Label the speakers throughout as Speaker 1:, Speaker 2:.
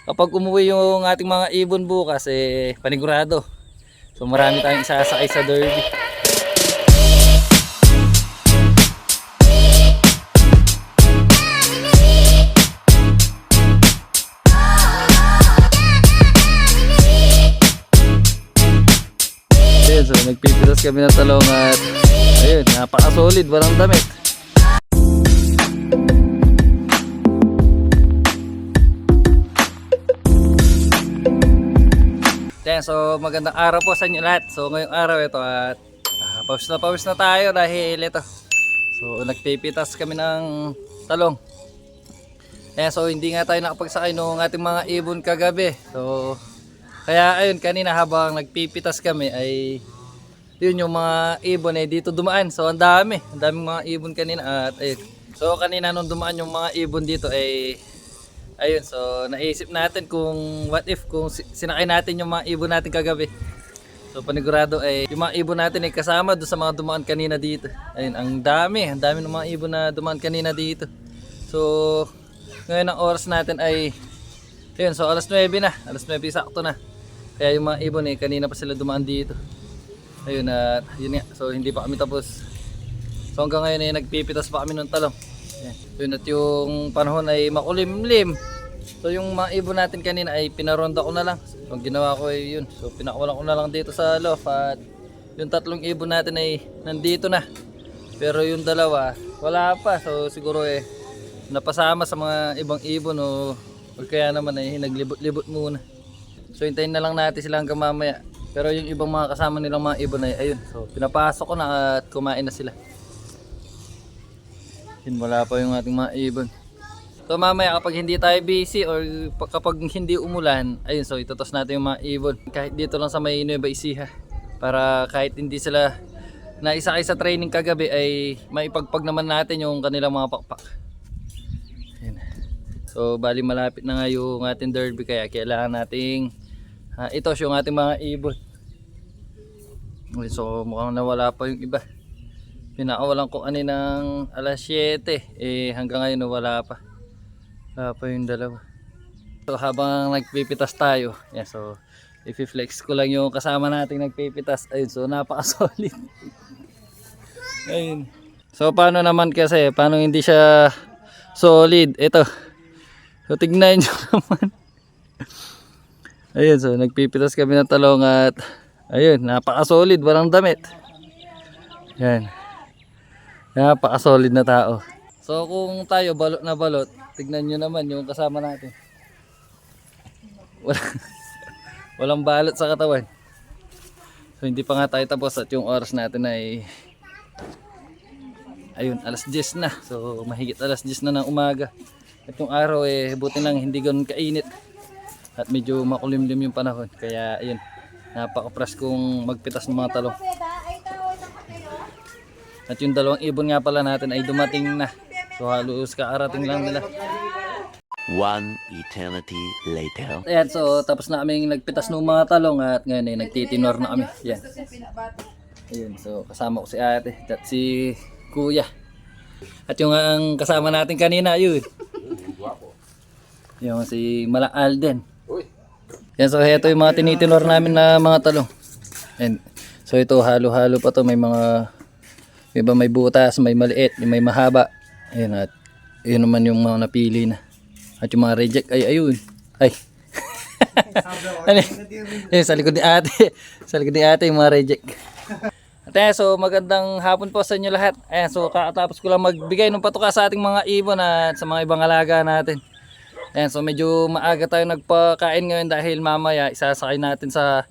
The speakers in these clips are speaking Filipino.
Speaker 1: kapag umuwi yung ating mga ibon bukas, panigurado. So marami tayong isasakay sa derby. Ayun, so nagpipitas kami ng talong at ayun, napaka-solid, walang damit. Yan, so magandang araw po sa inyo lahat. So ngayong araw ito at pawis na tayo dahil ito. So nagpipitas kami ng talong. Yan, so hindi nga tayo nakapagsakay ng ating mga ibon kagabi. So kaya ayun, kanina habang nagpipitas kami ay yun yung mga ibon ay dito dumaan. So ang daming mga ibon kanina at ayun. So kanina nung dumaan yung mga ibon dito ay ayun, so naisip natin kung what if kung sinakay natin yung mga ibon natin kagabi. So panigurado ay yung mga ibon natin ay kasama doon sa mga dumaan kanina dito. Ayun, ang dami ng mga ibon na dumaan kanina dito. So ngayon ang oras natin ay ayun, so alas 9 na, alas 9 sakto na. Kaya yung mga ibon ay kanina pa sila dumaan dito. Ayun, at yun nga, so hindi pa kami tapos. So hanggang ngayon ay nagpipitas pa kami ng talong. Yun, at yung panahon ay makulimlim. So yung mga ibon natin kanina ay pinaronda ko na lang. So ang ginawa ko ay yun, so pinakawalan ko na lang dito sa loft. At yung tatlong ibon natin ay nandito na. Pero yung dalawa wala pa. So siguro napasama sa mga ibang ibon o kaya naman ay naglibot-libot muna. So hintayin na lang natin sila hanggang mamaya. Pero yung ibang mga kasama nilang mga ibon ay ayun, so pinapasok ko na at kumain na sila. Wala pa yung ating mga ibon. So mamaya kapag hindi tayo busy or kapag hindi umulan, ayun, so itotos natin yung mga ibon. Kahit dito lang sa may Nueva Ecija. Para kahit hindi sila naisakay sa training kagabi ay maipagpag naman natin yung kanilang mga pakpak. Ayun. So bali malapit na nga yung ating derby kaya kailangan nating itos yung ating mga ibon. So mukhang nawala pa yung iba. Pinakawalan ko kaninang alas 7 hanggang ngayon wala pa yung dalawa. So habang nagpipitas tayo, yeah, so i-flex ko lang yung kasama nating nagpipitas. Ayun, so napaka-solid. Ayun. So paano naman kasi, paano hindi siya solid? Ito. So tignan nyo naman. Ayun, so nagpipitas kami ng talong at ayun, napaka-solid, walang damit. Yan. Napaka-solid na tao. So kung tayo balot na balot, tignan nyo naman yung kasama natin. Walang balot sa katawan. So hindi pa nga tayo tapos at yung oras natin ay ayun, alas 10 na. So mahigit alas 10 na ng umaga. At yung araw buti lang hindi ganoon kainit. At medyo makulimlim yung panahon. Kaya ayun, napaka-fresh kong magpitas ng mga talong. At yung dalawang ibon nga pala natin ay dumating na. So halos kaarating lang nila.
Speaker 2: One eternity later.
Speaker 1: Ayan, so tapos na kaming nagpitas ng mga talong at ngayon ay nagtitinor na kami. Yan. Ayun, so kasama ko si ate at si kuya. At yung ang kasama natin kanina, yun. Yung si Mala Alden. Yan, so ito yung mga tinitinor namin na mga talong. And so ito halo-halo pa to, may mga iba may butas, may maliit, may mahaba. Ayun, at yun naman yung mga napili na. At yung mga reject ay ayun. Ay. Ano? Sa likod ni ate. Sa likod ni ate yung mga reject. At ayan, so magandang hapon po sa inyo lahat. Ayan, so kakatapos ko lang magbigay ng patuka sa ating mga ibon at sa mga ibang alaga natin. Ayan, so medyo maaga tayo nagpakain ngayon dahil mamaya isasakay natin sa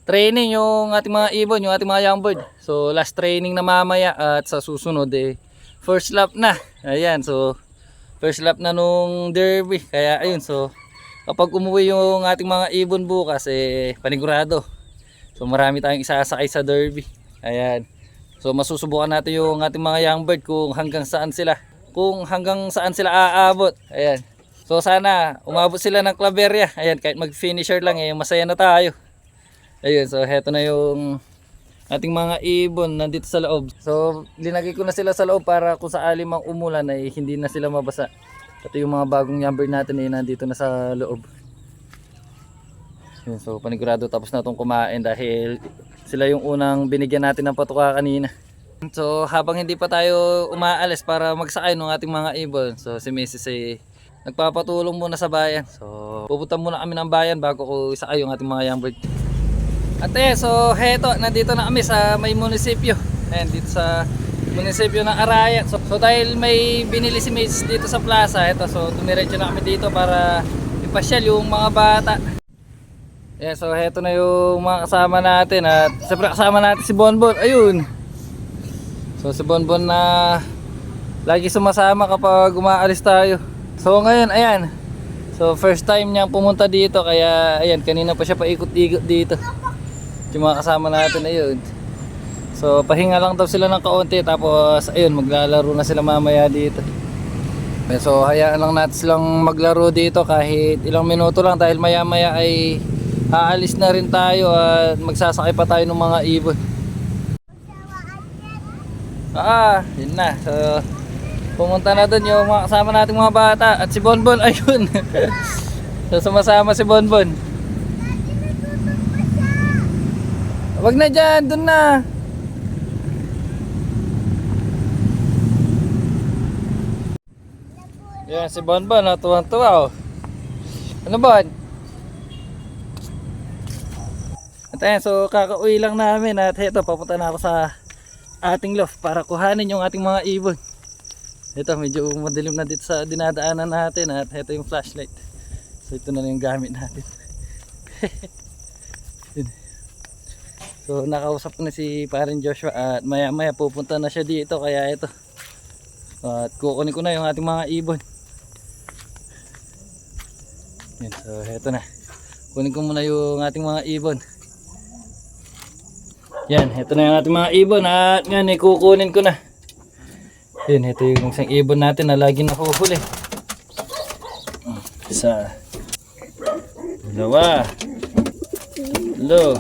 Speaker 1: training yung ating mga ibon, yung ating mga young bird. So last training na mamaya at sa susunod first lap na. Ayan, so first lap na nung derby. Kaya ayun, so kapag umuwi yung ating mga ibon bukas panigurado. So marami tayong isasakay sa derby. Ayan. So masusubukan natin yung ating mga young bird kung hanggang saan sila. Kung hanggang saan sila aabot. Ayan. So sana umabot sila ng Claveria. Ayan, kahit mag-finisher lang masaya na tayo. Ayun, so heto na yung ating mga ibon nandito sa loob. So linagay ko na sila sa loob para kung sakali mang umulan ay hindi na sila mabasa. Ito yung mga bagong young bird natin nandito na sa loob. Yun, so panigurado tapos na itong kumain dahil sila yung unang binigyan natin ng patuka kanina. So habang hindi pa tayo umaalis para magsakay ng ating mga ibon, so si Mrs. ay nagpapatulong muna sa bayan. So pupunta muna kami ng bayan bago ko isakay yung ating mga young bird. At so heto, nandito na kami sa may munisipyo. Ayan, dito sa munisipyo ng Arayat. So dahil may binili si Mrs. dito sa plaza, ito, so tumiretso na kami dito para ipasyal yung mga bata. Yeah, so heto na yung mga kasama natin at siyempre kasama natin si Bonbon. Ayun. So si Bonbon na lagi sumasama kapag umaalis tayo. So ngayon, ayan. So first time niyang pumunta dito kaya ayan, kanina pa siya paikot-ikot dito. Yung mga kasama natin ayun. So pahinga lang daw sila ng kaunti tapos ayun, maglalaro na sila mamaya dito. So hayaan lang natin silang maglaro dito kahit ilang minuto lang dahil maya maya ay aalis na rin tayo at magsasakay pa tayo ng mga ibon. Yun na. So pumunta na dun yung mga kasama nating mga bata at si Bonbon ayun. So sumasama si Bonbon. Wag na dyan, dun na. Yan si Bonbon, tuwang-tuwa oh. Ano Bon? At ayan, so kakauwi lang namin at heto, papunta na ako sa ating loft para kuhanin yung ating mga ibon. Ito, medyo madilim na dito sa dinadaanan natin at heto yung flashlight. So ito na lang yung gamit natin. So nakausap ko na si Parin Joshua at maya maya pupunta na siya dito kaya ito. At kukunin ko na yung ating mga ibon. Yan, so heto na. Kunin ko muna yung ating mga ibon. Yan, heto na yung ating mga ibon at ngayon kukunin ko na. Yan, heto yung isang ibon natin na lagi nahuhuli. Isa. Dalawa. Tatlo.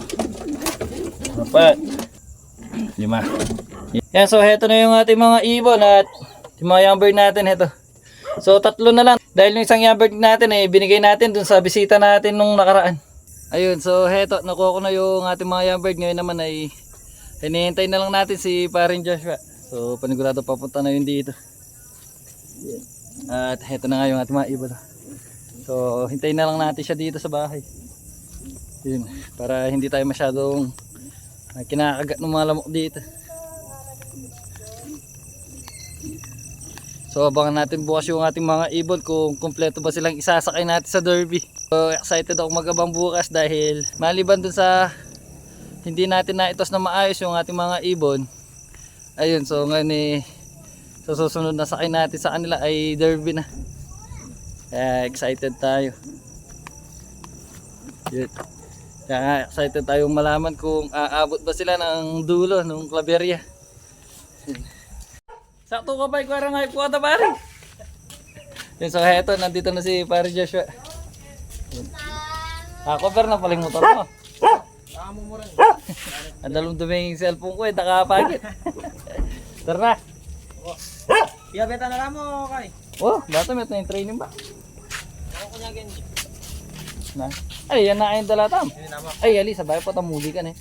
Speaker 1: Apat. Lima. Yan, so heto na yung ating mga ibon at yung mga young bird natin heto. So tatlo na lang dahil yung isang young bird natin binigay natin dun sa bisita natin nung nakaraan. Ayun, so heto, nakuha ko na yung ating mga young bird. Ngayon naman ay hinihintay na lang natin si Parin Joshua. So panigurado papunta na yun dito. At heto na nga yung ating mga ibon. So hintayin na lang natin siya dito sa bahay. Yun, para hindi tayo masyadong kinakagat ng mga lamok dito. So abangan natin bukas yung ating mga ibon kung kumpleto ba silang isasakay natin sa derby. So excited ako magabang bukas dahil maliban dun sa hindi natin naitos na maayos yung ating mga ibon. Ayun, so ngayon sa susunod na sakay natin sa kanila ay derby na. Kaya excited tayo. Yun. Kaya excited tayong malaman kung aabot ba sila ng dulo ng Claveria. Sakto ka pa, ikuwara nga ipo ata pare. Yun, so heto, nandito na si pare Joshua. Cover na paling motor mo. Ang dalong-duming yung cellphone ko nakapagit. Tara na.
Speaker 3: Beta na lang mo, Kay.
Speaker 1: Oh, bata may yung training ba? Na. Ay, yan na ayun dalatam. Ay, ali, sabay po tamuli ka na eh.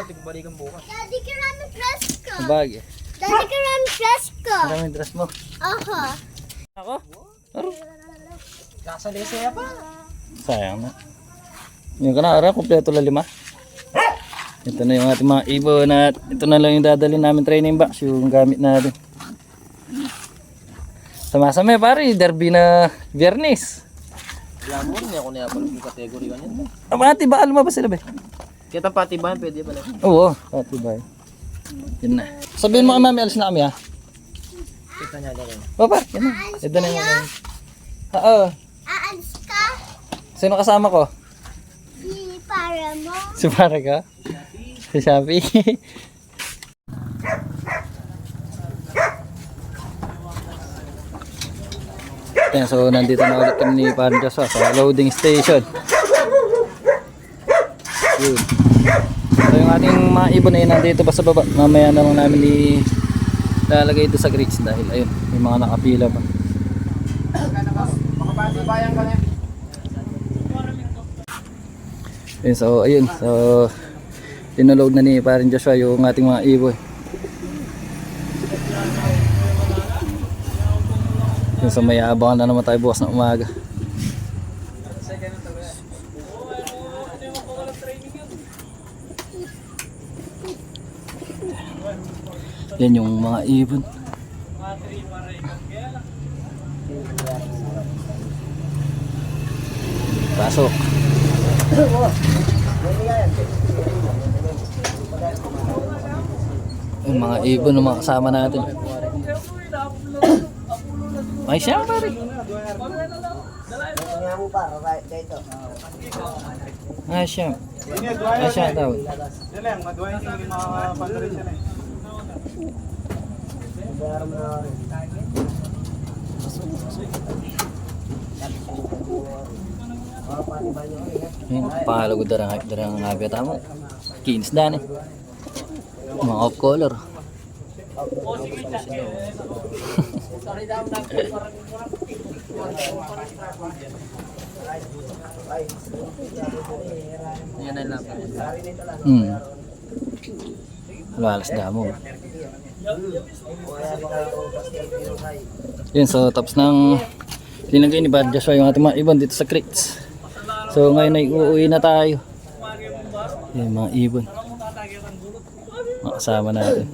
Speaker 3: Bakit balikan bukas?
Speaker 4: Daddy, karami dress ko.
Speaker 1: Sabagay.
Speaker 4: Daddy, karami dress ko.
Speaker 1: Maraming dress mo.
Speaker 4: Ako.
Speaker 1: Ako? Aro.
Speaker 3: Kasalesaya pa.
Speaker 1: Sayang na. Yung ka na, ara, kompleto la 5. Ito na yung ating mga ibon at ito na lang yung dadalhin namin training box, yung gamit natin. Sama-sama pare, derby na Biyernes.
Speaker 3: Alam mo, hindi ako niyapal yung kategory ganyan.
Speaker 1: Pati ba? Alam ba sila ba?
Speaker 3: Kita pati ba, pwede pala.
Speaker 1: Oo, pati ba? Yun na. Sabihin mo kay mami, alis na kami ha.
Speaker 3: Kita niya lang.
Speaker 1: Papa, yan na. Ito na yung mga. Oo.
Speaker 4: Aalis ka?
Speaker 1: Sino kasama ko?
Speaker 4: Si para mo.
Speaker 1: Si para ka? Si Shopee. Yan, so nandito na ulit kami ni Parin Joshua sa loading station. Yun. So yung ating mga ibon ay nandito pa sa baba. Mamaya na lang namin ilalagay ito sa grids dahil ayun, may mga nakapila pa. Yun, so ayun, so tinulog na ni parin Joshua yung ating mga ibon. Yun, so may abangan na naman tayo bukas na umaga. Yan yung mga ibon. Pasok. Yung mga ibon ng mga kasama natin. Ay siya pare. Ay siya. Ay siya daw. Pahalagod darang ngabi tamo. Kins dan eh. Mga off color.
Speaker 3: Yan na lang.
Speaker 1: Halos damo. Yun, so tapos ng linagay ni Bad Joshua yung ating mga ibon dito sa crates. So ngayon ay uuwi na tayo. Yung mga ibon. Mga kasama natin.